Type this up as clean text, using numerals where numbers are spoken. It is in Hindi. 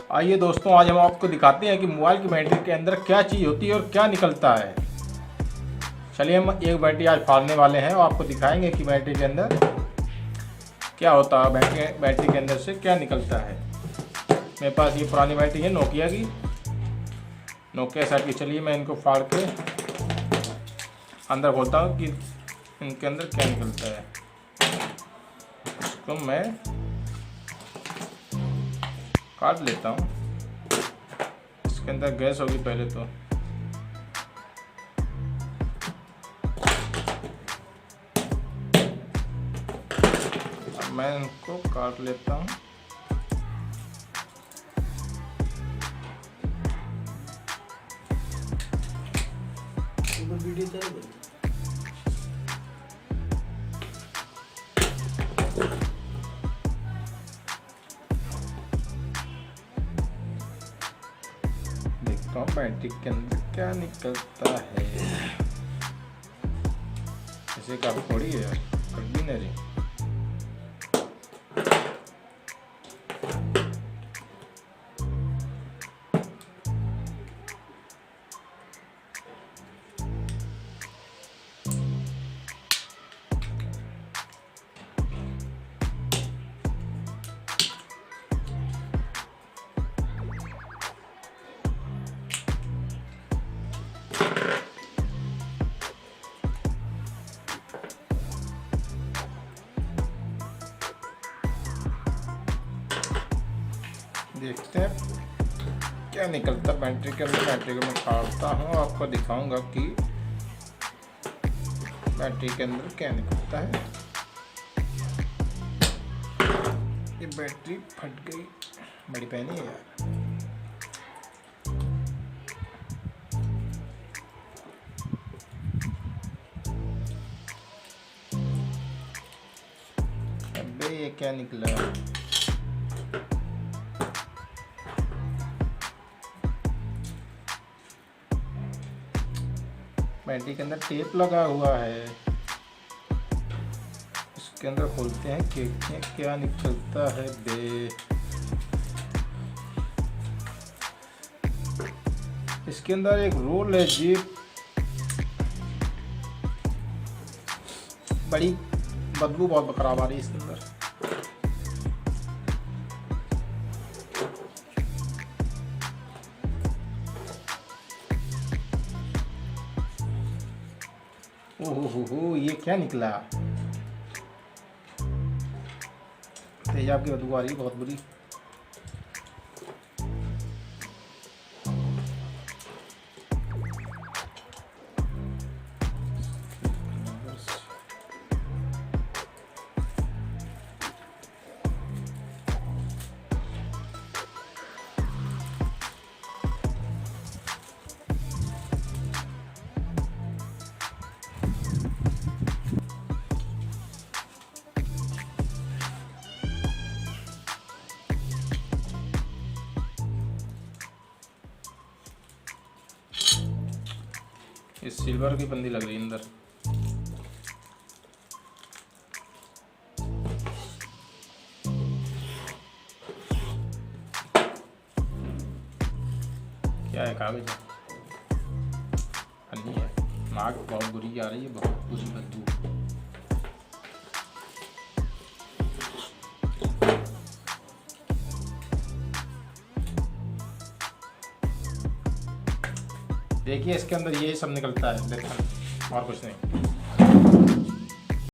आइए दोस्तों, आज हम आपको दिखाते हैं कि मोबाइल की बैटरी के अंदर क्या चीज़ होती है और क्या निकलता है। चलिए हम एक बैटरी आज फाड़ने वाले हैं और आपको दिखाएंगे कि बैटरी के अंदर क्या होता है, बैटरी के अंदर से क्या निकलता है। मेरे पास ये पुरानी बैटरी है नोकिया सेट की। चलिए मैं इनको फाड़ के अंदर खोलता हूँ कि इनके अंदर क्या निकलता है। इसको मैं काट लेता हूँ। इसके अंदर गैस होगी पहले तो। अब मैं इनको काट लेता हूँ। देखता हूँ बैटरी के अंदर क्या निकलता है। ऐसे काफी थोड़ी है यार, कट भी नहीं रही। देखते हैं क्या निकलता बैटरी के अंदर। बैटरी को मैं फाड़ता हूँ, आपको दिखाऊंगा कि बैटरी के अंदर क्या निकलता है। ये बैटरी फट गई, बड़ी पहनी है यार। अबे ये क्या निकला? बैटरी के अंदर टेप लगा हुआ है। इसके अंदर खोलते हैं कि क्या निकलता है बे। इसके अंदर एक रोल है जी, बड़ी बदबू बहुत खराब आ रही है इसके अंदर। ओहो, ये क्या निकला? तेजाब की बदबू आ रही है बहुत बुरी। इस सिल्वर की बंदी लग रही है अंदर। क्या है? कागज है, पन्नी है। नाक बहुत बुरी आ रही है, बहुत बुरी बदबू। देखिए इसके अंदर ये सब निकलता है, देखो और कुछ नहीं।